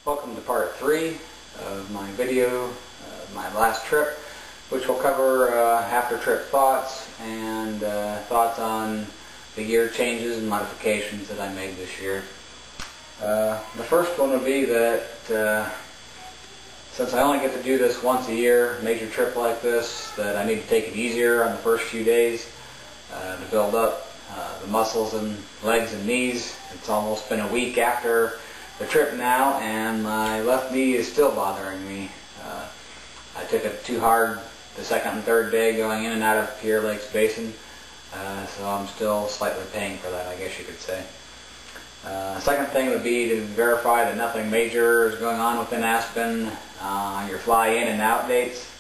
Welcome to part 3 of my video of my last trip, which will cover after-trip thoughts and thoughts on the year changes and modifications that I made this year. The first one would be that since I only get to do this once a year, major trip like this, that I need to take it easier on the first few days to build up the muscles and legs and knees. It's almost been a week after the trip now, and my left knee is still bothering me. I took it too hard the second and third day going in and out of Pierre Lakes Basin, so I'm still slightly paying for that, I guess you could say. Second thing would be to verify that nothing major is going on within Aspen on your fly in and out dates.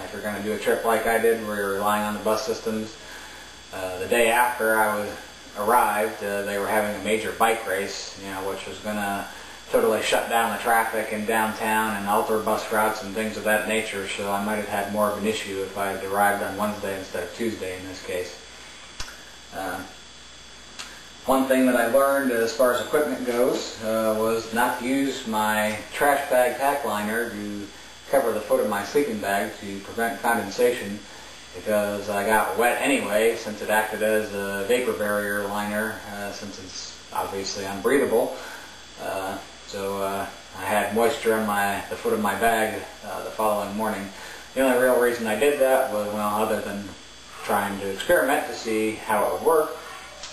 If you're going to do a trip like I did where you're relying on the bus systems, the day after I arrived, they were having a major bike race, which was going to totally shut down the traffic in downtown and alter bus routes and things of that nature, so I might have had more of an issue if I had arrived on Wednesday instead of Tuesday in this case. One thing that I learned as far as equipment goes was not to use my trash bag pack liner to cover the foot of my sleeping bag to prevent condensation, because I got wet anyway since it acted as a vapor barrier liner, since it's obviously unbreathable. So I had moisture on the foot of my bag the following morning. The only real reason I did that was, well, other than trying to experiment to see how it would work,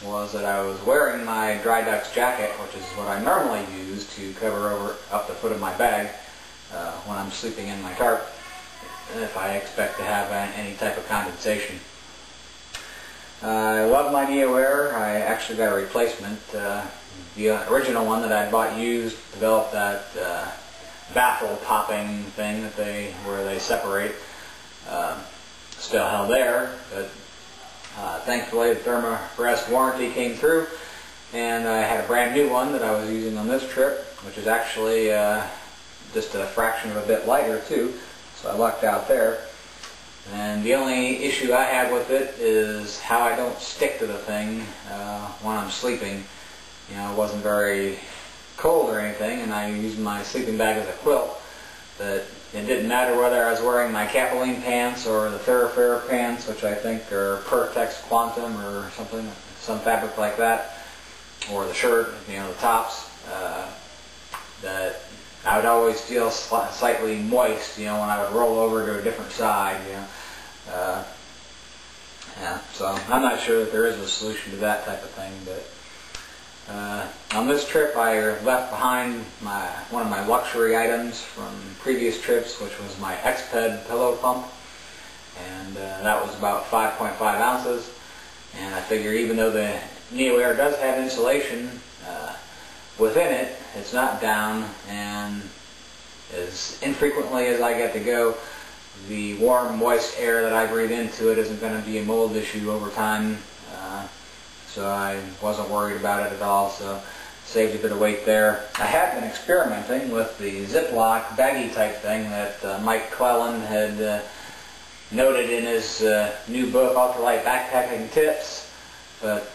was that I was wearing my dry ducks jacket, which is what I normally use to cover up the foot of my bag when I'm sleeping in my tarp, if I expect to have any type of condensation. I love my knee aware. I actually got a replacement. The original one that I bought used developed that baffle popping thing where they separate. Still held there, but thankfully the Thermarest warranty came through, and I had a brand new one that I was using on this trip, which is actually just a fraction of a bit lighter too. So I lucked out there. And the only issue I had with it is how I don't stick to the thing when I'm sleeping. It wasn't very cold or anything, and I used my sleeping bag as a quilt. But it didn't matter whether I was wearing my Capilene pants or the Thoroughfare pants, which I think are Pertex Quantum or something, some fabric like that, or the shirt, the tops, that I would always feel slightly moist, when I would roll over to a different side, so I'm not sure that there is a solution to that type of thing, but on this trip I left behind one of my luxury items from previous trips, which was my X-Ped pillow pump, and that was about 5.5 ounces, and I figure even though the NeoAir does have insulation within it, it's not down, and as infrequently as I get to go, the warm, moist air that I breathe into it isn't going to be a mold issue over time, so I wasn't worried about it at all, so saved a bit of weight there. I had been experimenting with the Ziploc baggy type thing that Mike Clellan had noted in his new book, Ultralight Backpacking Tips, but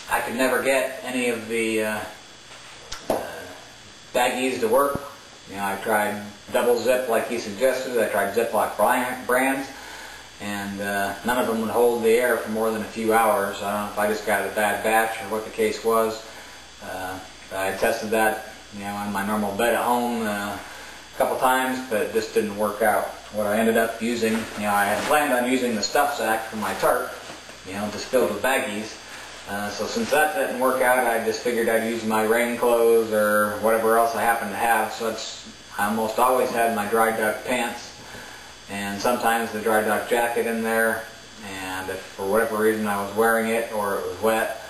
I could never get any of the baggies to work. I tried double zip like he suggested. I tried Ziploc brands, and none of them would hold the air for more than a few hours. I don't know if I just got a bad batch or what the case was. I tested that on my normal bed at home a couple times, but it just didn't work out. What I ended up using, I had planned on using the stuff sack from my tarp, just filled with baggies. So since that didn't work out, I just figured I'd use my rain clothes or whatever else I happen to have. So I almost always had my dry duck pants and sometimes the dry duck jacket in there. And if for whatever reason I was wearing it or it was wet,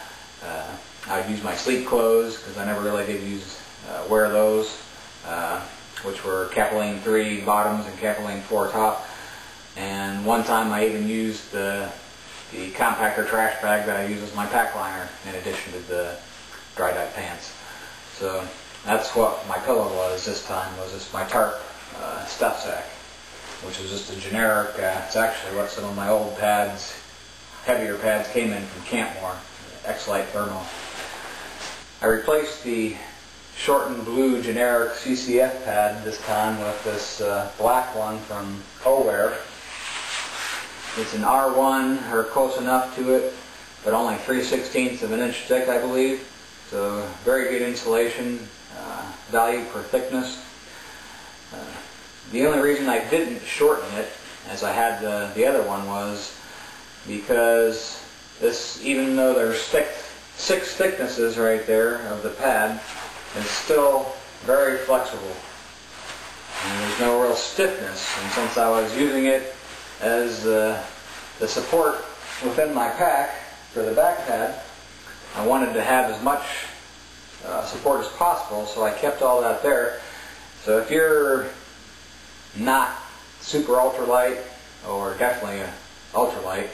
I would use my sleep clothes, because I never really did wear those, which were Capilene 3 bottoms and Capilene 4 top. And one time I even used the compactor trash bag that I use as my pack liner in addition to the dry duck pants. So that's what my pillow was this time, was just my tarp stuff sack, which is just a generic, it's actually what some of my old pads, heavier pads, came in from Campmore, X-Lite Thermal. I replaced the shortened blue generic CCF pad this time with this black one from Oware. It's an R1 or close enough to it, but only 3/16 of an inch thick, I believe. So very good insulation value per thickness. The only reason I didn't shorten it as I had the other one was because this, even though there's six thicknesses right there of the pad, is still very flexible. And there's no real stiffness. And since I was using it as the support within my pack for the back pad, I wanted to have as much support as possible, so I kept all that there. So if you're not super ultralight, or definitely ultralight,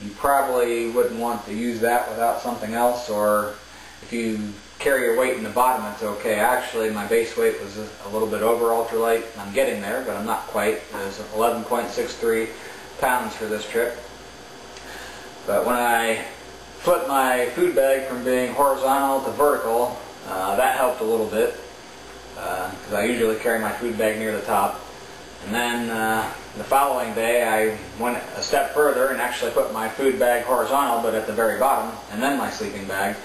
you probably wouldn't want to use that without something else, or if you carry your weight in the bottom, it's okay. Actually, my base weight was a little bit over ultralight. I'm getting there, but I'm not quite. It was 11.63 pounds for this trip. But when I flipped my food bag from being horizontal to vertical, that helped a little bit, because I usually carry my food bag near the top. And then the following day I went a step further and actually put my food bag horizontal, but at the very bottom, and then my sleeping bag.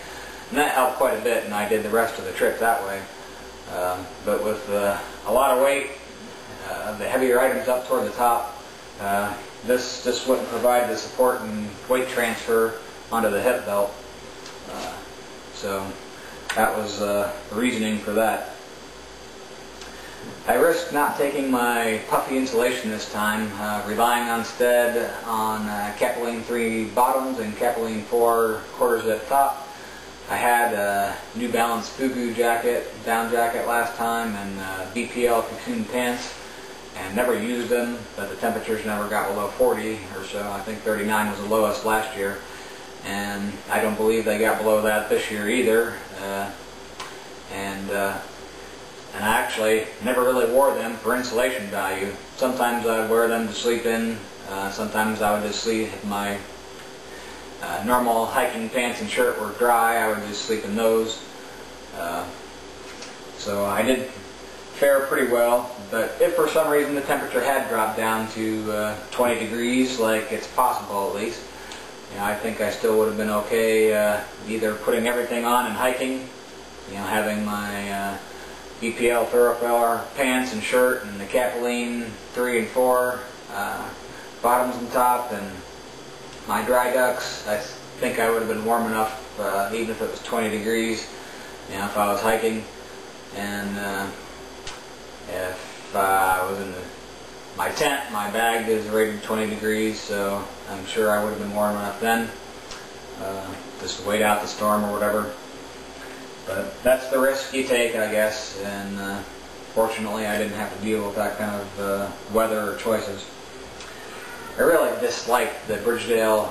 And that helped quite a bit, and I did the rest of the trip that way. But with a lot of weight, the heavier items up toward the top, this just wouldn't provide the support and weight transfer onto the hip belt. So that was the reasoning for that. I risked not taking my puffy insulation this time, relying instead on Capilene 3 bottoms and Capilene 4 quarter zip top. I had a New Balance Fugu jacket, down jacket last time, and BPL cocoon pants, and never used them, but the temperatures never got below 40 or so. I think 39 was the lowest last year, and I don't believe they got below that this year either. And I actually never really wore them for insulation value. Sometimes I would wear them to sleep in. Sometimes I would just sleep if my normal hiking pants and shirt were dry. I would just sleep in those. So I did fare pretty well. But if for some reason the temperature had dropped down to 20 degrees, like it's possible at least, I think I still would have been okay either putting everything on and hiking, having my BPL thoroughfare pants and shirt and the Capilene 3 and 4 bottoms and top and my dry ducks. I think I would have been warm enough even if it was 20 degrees, if I was hiking. And if I was in my tent, my bag is rated 20 degrees, so I'm sure I would have been warm enough then, just to wait out the storm or whatever. But that's the risk you take, I guess, and fortunately I didn't have to deal with that kind of weather or choices. I really disliked the Bridgedale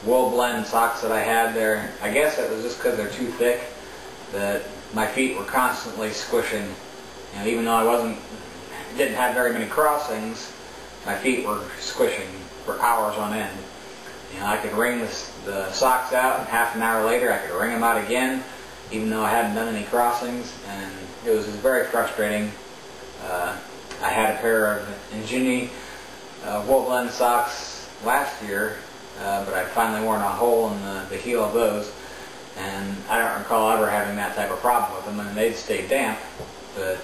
wool blend socks that I had there. I guess it was just because they're too thick that my feet were constantly squishing. Even though I didn't have very many crossings, my feet were squishing for hours on end. I could wring the socks out, and half an hour later I could wring them out again, even though I hadn't done any crossings, and it was just very frustrating. I had a pair of Ingenie wool blend socks last year, but I'd finally worn a hole in the heel of those, and I don't recall ever having that type of problem with them. And they'd stay damp, but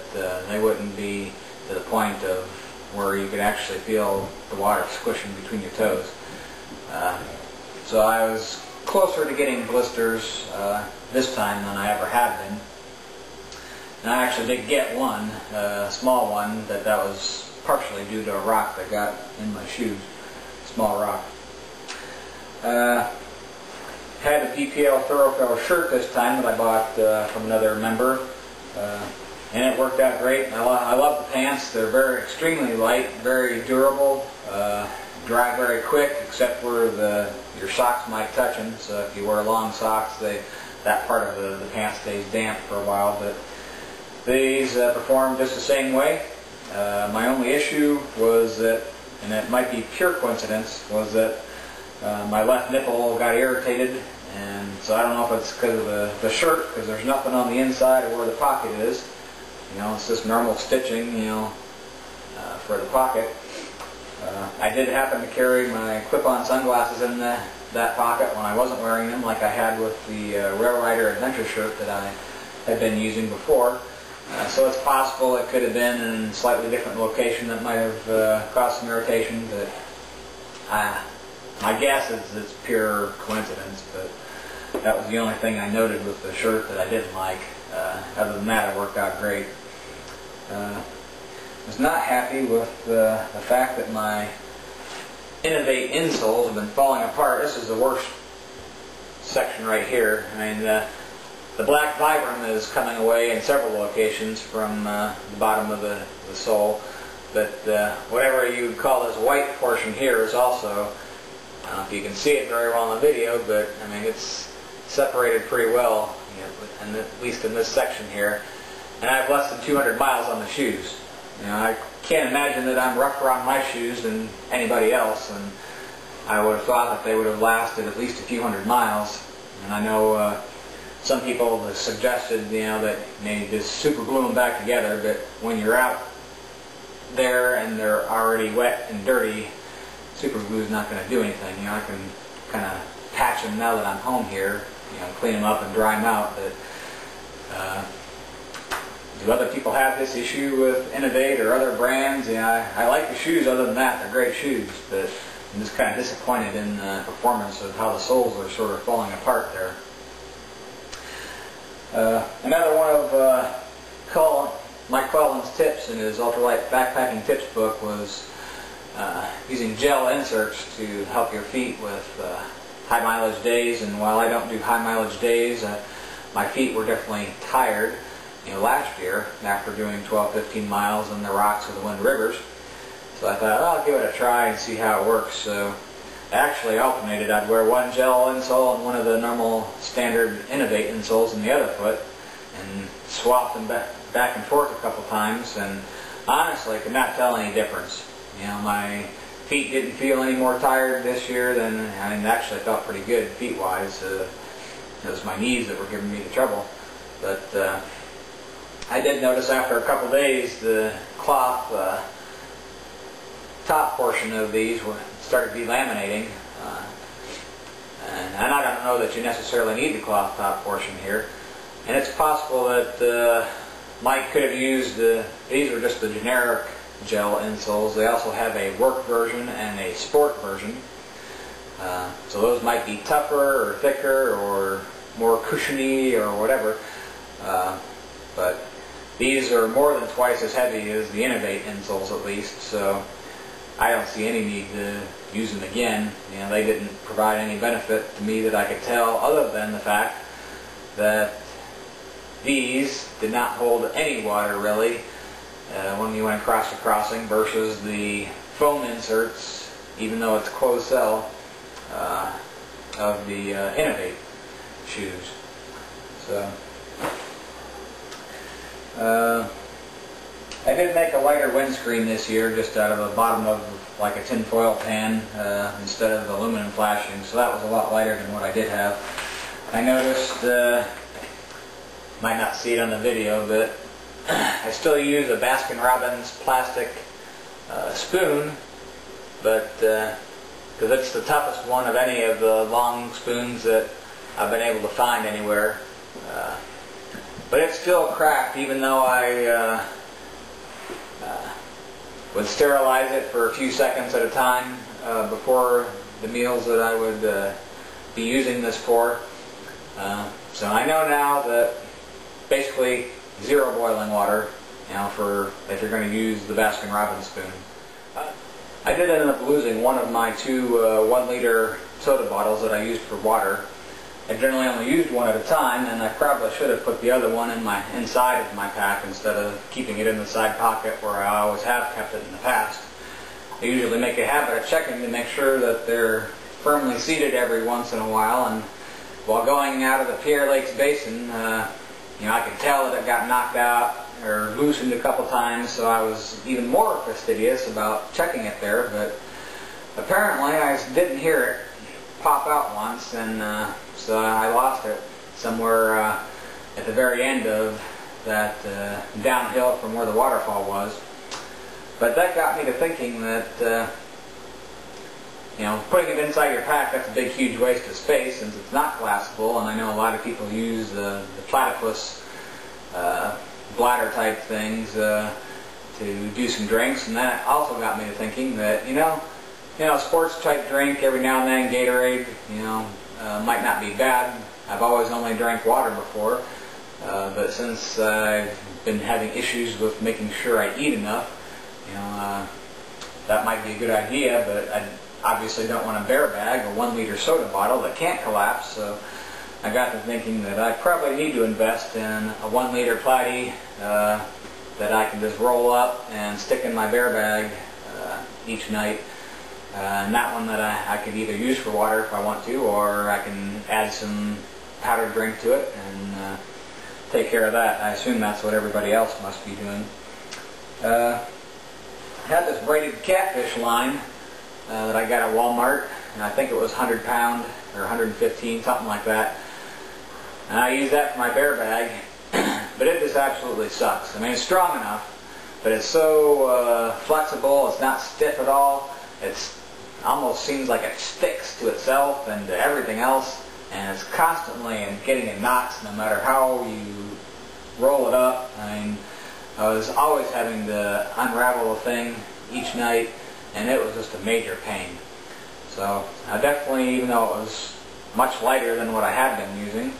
they wouldn't be to the point of where you could actually feel the water squishing between your toes. So I was closer to getting blisters this time than I ever have been. And I actually did get one, a small one, that was partially due to a rock that got in my shoes. Small rock. Had a BPL thoroughfare shirt this time that I bought from another member, and it worked out great. I love the pants. They're extremely light, very durable, dry very quick, except where your socks might touch them. So if you wear long socks, that part of the pants stays damp for a while. But these perform just the same way. My only issue was that, and it might be pure coincidence, was that my left nipple got irritated And so I don't know if it's because of the shirt, because there's nothing on the inside of where the pocket is. You know, it's just normal stitching, you know, for the pocket. I did happen to carry my clip-on sunglasses in that pocket when I wasn't wearing them, like I had with the Rail Rider Adventure shirt that I had been using before. So it's possible it could have been in a slightly different location that might have caused some irritation, but my guess is it's pure coincidence. But that was the only thing I noted with the shirt that I didn't like. Other than that, it worked out great. I was not happy with the fact that my Innovate insoles have been falling apart. This is the worst section right here. I mean, the black Vibram is coming away in several locations from the bottom of the sole, but whatever you call this white portion here is also, I don't know if you can see it very well in the video, but I mean it's separated pretty well, you know, and at least in this section here. And I have less than 200 miles on the shoes. You know, I can't imagine that I'm rougher on my shoes than anybody else, and I would have thought that they would have lasted at least a few hundred miles. And I know some people have suggested, you know, that maybe just super glue them back together, but when you're out there and they're already wet and dirty, super glue is not going to do anything. You know, I can kind of patch them now that I'm home here, you know, clean them up and dry them out, but do other people have this issue with Innovate or other brands? Yeah, I like the shoes. Other than that, they're great shoes, but I'm just kind of disappointed in the performance of how the soles are sort of falling apart there. Another one of Mike Quellen's tips in his ultralight backpacking tips book was using gel inserts to help your feet with high mileage days. And while I don't do high mileage days, my feet were definitely tired. You know, last year after doing 12-15 miles in the rocks of the Wind Rivers. So I thought, oh, I'll give it a try and see how it works. So I actually alternated. I'd wear one gel insole and one of the normal standard Innovate insoles in the other foot, and swap them back and forth a couple times, and honestly I could not tell any difference. You know, my feet didn't feel any more tired this year than, I mean, actually I felt pretty good feet-wise. It was my knees that were giving me the trouble. But I did notice after a couple days the cloth top portion of these started delaminating, and I don't know that you necessarily need the cloth top portion here. And it's possible that Mike could have used these are just the generic gel insoles. They also have a work version and a sport version, so those might be tougher or thicker or more cushiony or whatever, but these are more than twice as heavy as the Innovate insoles, at least, so I don't see any need to use them again. You know, they didn't provide any benefit to me that I could tell, other than the fact that these did not hold any water really when you went across the crossing, versus the foam inserts, even though it's closed cell, of the Innovate shoes. So I did make a lighter windscreen this year, just out of the bottom of like a tin foil pan instead of aluminum flashing, so that was a lot lighter than what I did have. I noticed, might not see it on the video, but I still use a Baskin-Robbins plastic spoon, but because it's the toughest one of any of the long spoons that I've been able to find anywhere. But it's still cracked, even though I would sterilize it for a few seconds at a time before the meals that I would be using this for. So I know now that basically zero boiling water, you know, for if you're going to use the Baskin-Robbins spoon. I did end up losing one of my two 1-liter soda bottles that I used for water. I generally only used one at a time, and I probably should have put the other one in inside of my pack instead of keeping it in the side pocket where I always have kept it in the past. I usually make a habit of checking to make sure that they're firmly seated every once in a while, and while going out of the Pierre Lakes Basin, you know, I could tell that it got knocked out or loosened a couple times, so I was even more fastidious about checking it there, but apparently I didn't hear it pop out once, and so I lost it somewhere at the very end of that downhill from where the waterfall was. But that got me to thinking that putting it inside your pack, that's a big, huge waste of space since it's not collapsible, and I know a lot of people use the platypus bladder type things to do some drinks, and that also got me to thinking that, sports type drink every now and then, Gatorade, might not be bad. I've always only drank water before, but since I've been having issues with making sure I eat enough, that might be a good idea, but I obviously don't want a bear bag, a 1 liter soda bottle that can't collapse, so I got to thinking that I probably need to invest in a 1 liter platy that I can just roll up and stick in my bear bag each night. And that one that I could either use for water if I want to, or I can add some powdered drink to it and take care of that. I assume that's what everybody else must be doing. I had this braided catfish line that I got at Walmart, and I think it was 100 pound or 115, something like that. And I use that for my bear bag, but it just absolutely sucks. I mean, it's strong enough, but it's so flexible, it's not stiff at all. It almost seems like it sticks to itself and to everything else, and it's constantly getting in knots no matter how you roll it up. I mean, I was always having to unravel the thing each night, and it was just a major pain. So I definitely, even though it was much lighter than what I had been using,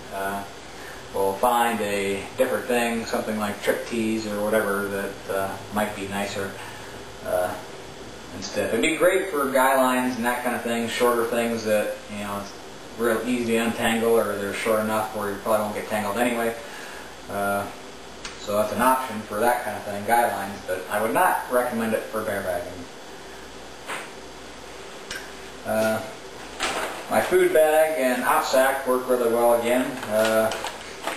will find a different thing, something like trip tees or whatever that might be nicer instead. It'd be great for guy lines and that kind of thing, shorter things that it's real easy to untangle, or they're short enough where you probably won't get tangled anyway. So that's an option for that kind of thing, guy lines, but I would not recommend it for bear bagging. My food bag and knapsack work really well again.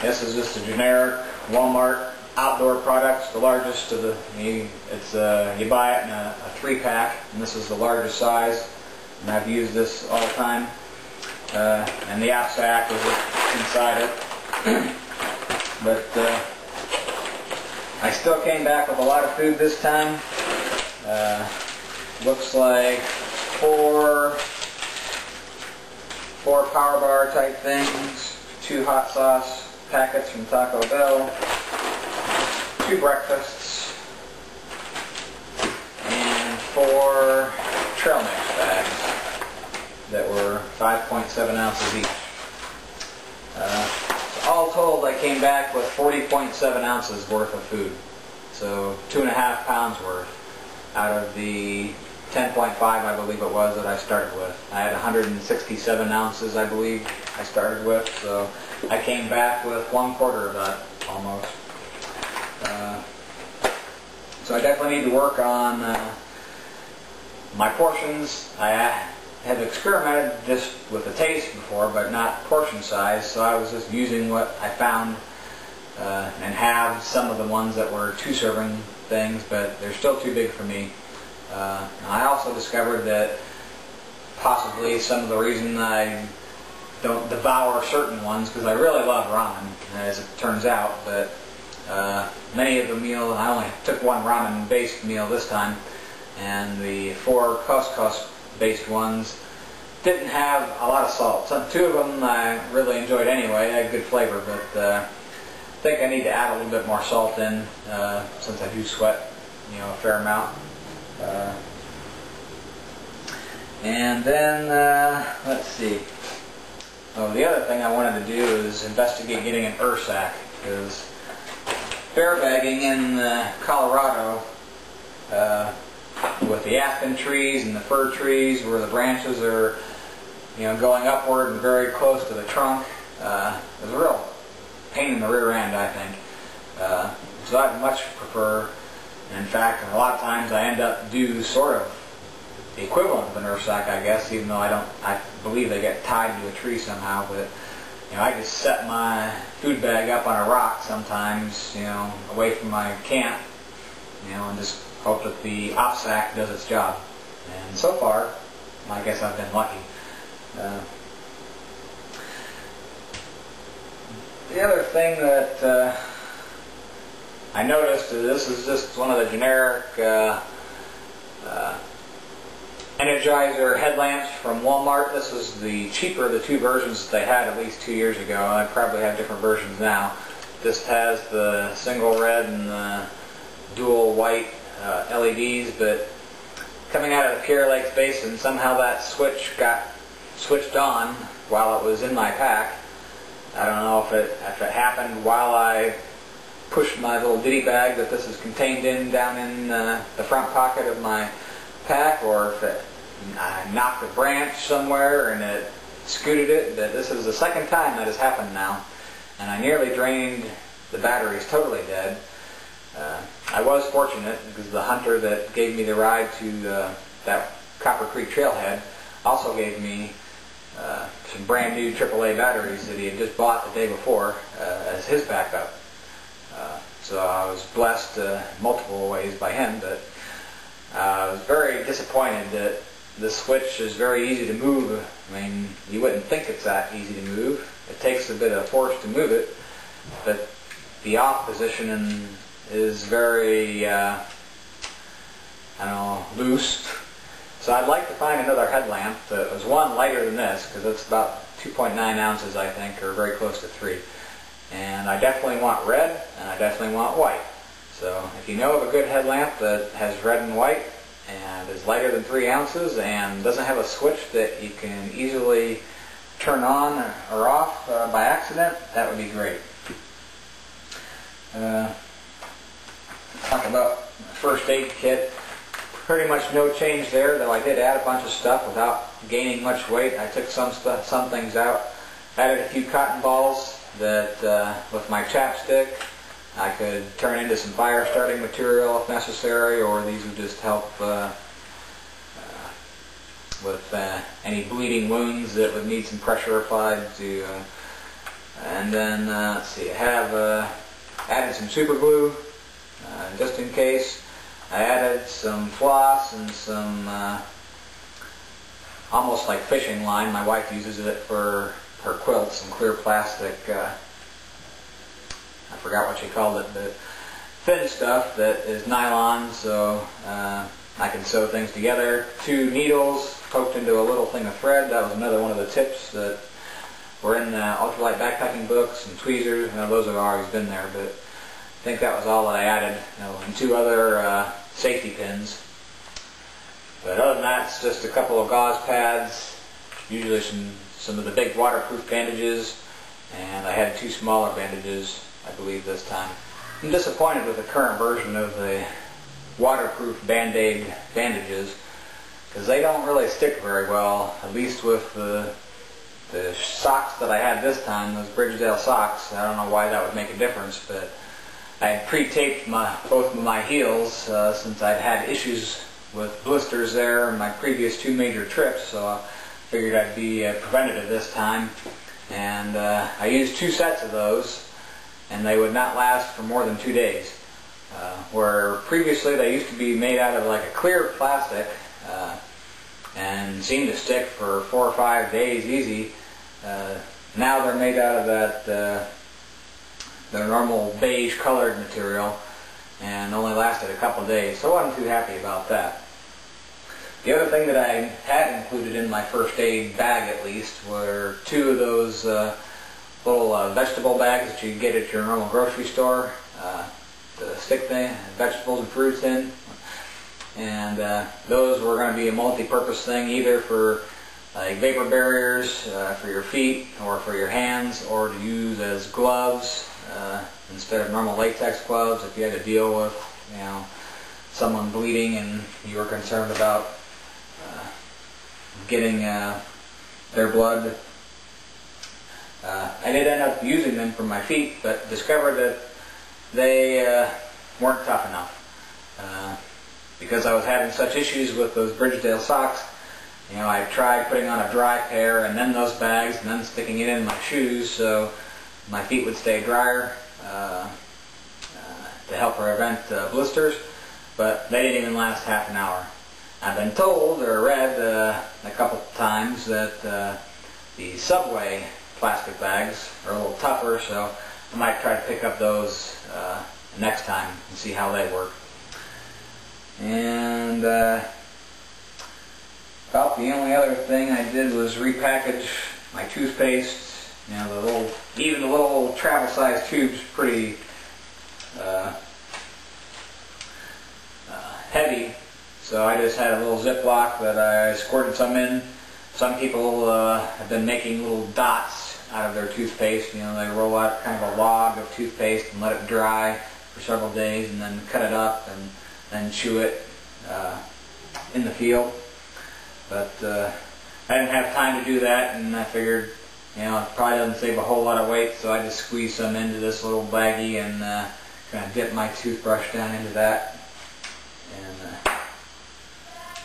This is just a generic Walmart outdoor product, the largest of the. You buy it in a 3-pack, and this is the largest size. And I've used this all the time. And the knapsack is inside it. But I still came back with a lot of food this time. Looks like four Power Bar type things, 2 hot sauce packets from Taco Bell, 2 breakfasts, and 4 trail mix bags that were 5.7 ounces each. So all told, I came back with 40.7 ounces worth of food, so 2.5 pounds worth out of the 10.5, I believe it was, that I started with. I had 167 ounces, I believe, I started with, so I came back with 1/4 of that, almost. So I definitely need to work on my portions. I have experimented just with the taste before, but not portion size, so I was just using what I found and have some of the ones that were 2-serving things, but they're still too big for me. I also discovered that possibly some of the reason I don't devour certain ones, because I really love ramen, as it turns out, but many of the meals, I only took 1 ramen-based meal this time, and the 4 couscous-based ones didn't have a lot of salt. So 2 of them I really enjoyed anyway, they had good flavor, but I think I need to add a little bit more salt in, since I do sweat, a fair amount. And then, let's see. Oh, the other thing I wanted to do is investigate getting an sack, because bear bagging in Colorado, with the aspen trees and the fir trees, where the branches are, going upward and very close to the trunk, is a real pain in the rear end, I think. So I'd much prefer. In fact, a lot of times I end up do sort of the equivalent of an earth sack, I guess, even though I believe they get tied to a tree somehow, but I just set my food bag up on a rock sometimes, away from my camp, and just hope that the knapsack does its job. And so far, I guess I've been lucky. the other thing that I noticed is this is just one of the generic Energizer headlamps from Walmart. This is the cheaper of the two versions that they had at least 2 years ago. I probably have different versions now. This has the single red and the dual white LEDs, but coming out of the Pierre Lakes Basin, somehow that switch got switched on while it was in my pack. I don't know if it happened while I pushed my little ditty bag that this is contained in down in the front pocket of my pack, or if I knocked a branch somewhere and it scooted it. But this is the second time that has happened now, and I nearly drained the batteries totally dead. I was fortunate because the hunter that gave me the ride to that Copper Creek trailhead also gave me some brand new AAA batteries that he had just bought the day before as his backup. So I was blessed multiple ways by him, but I was very disappointed that the switch is very easy to move. I mean, you wouldn't think it's that easy to move. It takes a bit of force to move it, but the off position is very, I don't know, loose. So I'd like to find another headlamp that was one lighter than this, because it's about 2.9 ounces, I think, or very close to 3. And I definitely want red, and I definitely want white. So if you know of a good headlamp that has red and white and is lighter than 3 ounces and doesn't have a switch that you can easily turn on or off by accident, that would be great. Talk about first aid kit. Pretty much no change there, though I did add a bunch of stuff without gaining much weight. I took some things out. Added a few cotton balls that with my chapstick I could turn into some fire starting material if necessary, or these would just help with any bleeding wounds that would need some pressure applied to. And then let's see, I have added some super glue just in case. I added some floss and some almost like fishing line. My wife uses it for her quilts, some clear plastic, I forgot what she called it, but thin stuff that is nylon, so I can sew things together. 2 needles poked into a little thing of thread. That was another one of the tips that were in the ultralight backpacking books, and tweezers. Those have always been there, but I think that was all that I added, and 2 other safety pins. But other than that, it's just a couple of gauze pads, usually some of the big waterproof bandages, and I had 2 smaller bandages, I believe, this time. I'm disappointed with the current version of the waterproof Band-Aid bandages, because they don't really stick very well, at least with the socks that I had this time, those Bridgedale socks. I don't know why that would make a difference, but I had pre-taped both of my heels since I'd had issues with blisters there in my previous 2 major trips, so I figured I'd be preventative this time. And I used 2 sets of those, and they would not last for more than 2 days. Where previously they used to be made out of like a clear plastic and seemed to stick for 4 or 5 days easy. Now they're made out of that their normal beige colored material and only lasted a couple days, so I wasn't too happy about that. The other thing that I had included in my first aid bag, at least, were 2 of those little vegetable bags that you get at your normal grocery store to stick the vegetables and fruits in. And those were going to be a multi-purpose thing, either for like vapor barriers for your feet or for your hands, or to use as gloves instead of normal latex gloves if you had to deal with, you know, someone bleeding and you were concerned about getting their blood. I did end up using them for my feet, but discovered that they weren't tough enough. Because I was having such issues with those Bridgedale socks, you know, I tried putting on a dry pair and then those bags and then sticking it in my shoes so my feet would stay drier to help prevent blisters, but they didn't even last half an hour. I've been told or read a couple times that the Subway plastic bags are a little tougher, so I might try to pick up those next time and see how they work. And about the only other thing I did was repackage my toothpaste. You know, even the little travel-sized tubes, pretty heavy. So I just had a little Ziploc that I squirted some in. Some people have been making little dots out of their toothpaste. You know, they roll out kind of a log of toothpaste and let it dry for several days, and then cut it up and then chew it in the field. But I didn't have time to do that, and I figured, you know, it probably doesn't save a whole lot of weight, so I just squeezed some into this little baggie and kind of dipped my toothbrush down into that. And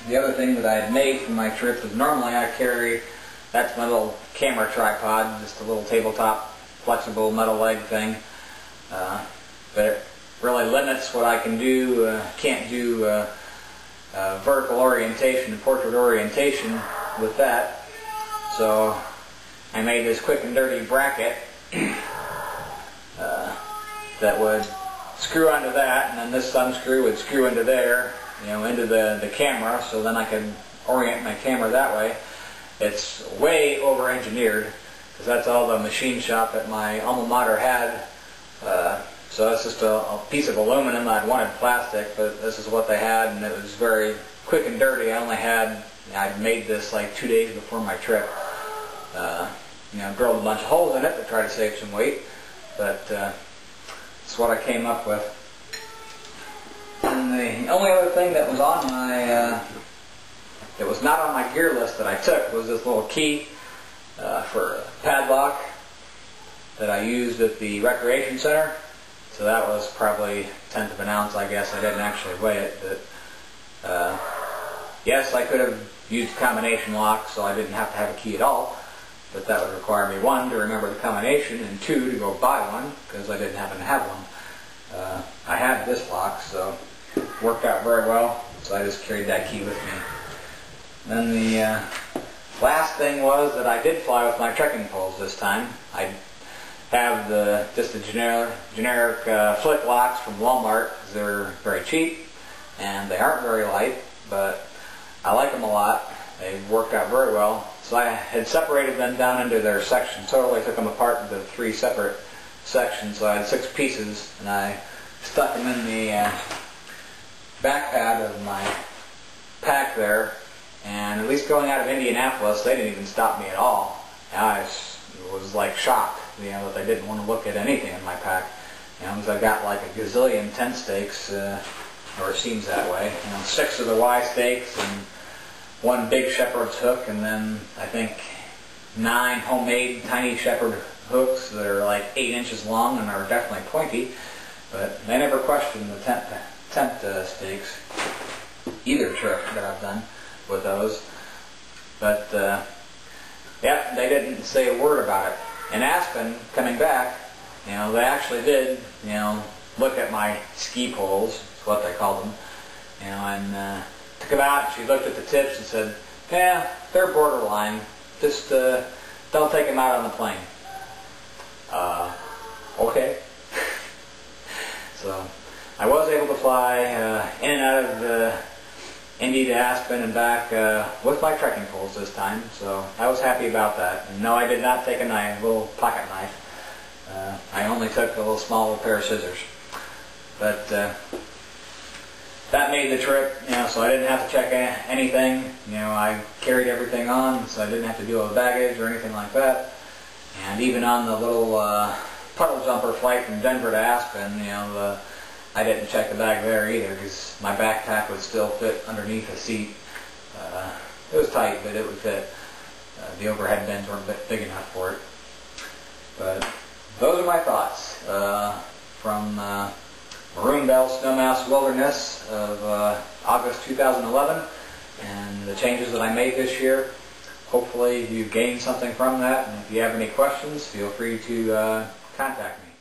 the other thing that I had made for my trip is normally I carry, that's my little camera tripod, just a little tabletop flexible metal leg thing. But it really limits what I can do, can't do vertical orientation and portrait orientation with that. So I made this quick and dirty bracket that would screw onto that, and then this thumb screw would screw into there, you know, into the camera, so then I can orient my camera that way. It's way over-engineered, because that's all the machine shop at my alma mater had. So it's just a piece of aluminum. I'd wanted plastic, but this is what they had, and it was very quick and dirty. I'd made this like 2 days before my trip. You know, drilled a bunch of holes in it to try to save some weight, but it's what I came up with. And the only other thing that was on my, that was not on my gear list that I took was this little key for a padlock that I used at the recreation center. So that was probably 1/10 of an ounce, I guess. I didn't actually weigh it, but yes, I could have used combination lock, so I didn't have to have a key at all. But that would require me, 1, to remember the combination, and 2, to go buy one, because I didn't happen to have one. I had this lock, so it worked out very well, so I just carried that key with me. Then the last thing was that I did fly with my trekking poles this time. I have just the generic flick locks from Walmart, because they're very cheap, and they aren't very light, but I like them a lot. They worked out very well. So I had separated them down into their sections. Totally took them apart into 3 separate sections. So I had 6 pieces, and I stuck them in the back pad of my pack there. And at least going out of Indianapolis, they didn't even stop me at all. And I was like shocked, you know, that they didn't want to look at anything in my pack. You know, because I got like a gazillion tent stakes, or it seems that way. You know, 6 of the Y stakes and 1 big shepherd's hook, and then I think 9 homemade tiny shepherd hooks that are like 8 inches long and are definitely pointy. But they never questioned the tent stakes, either trip that I've done with those. But yeah, they didn't say a word about it. In Aspen, coming back, you know, they actually did, you know, look at my ski poles, is what they called them, you know, and took them out. She looked at the tips and said, "Yeah, they're borderline. Just don't take them out on the plane." Okay. So I was able to fly in and out of Indy to Aspen and back with my trekking poles this time. So I was happy about that. And no, I did not take a little pocket knife. I only took a little small pair of scissors. But that made the trip, you know, so I didn't have to check anything. You know, I carried everything on, so I didn't have to deal with baggage or anything like that. And even on the little puddle jumper flight from Denver to Aspen, you know, I didn't check the bag there either, because my backpack would still fit underneath the seat. It was tight, but it would fit. The overhead bins weren't big enough for it. But those are my thoughts from Maroon Snowmass Wilderness of August 2011, and the changes that I made this year. Hopefully you gained something from that, and if you have any questions, feel free to contact me.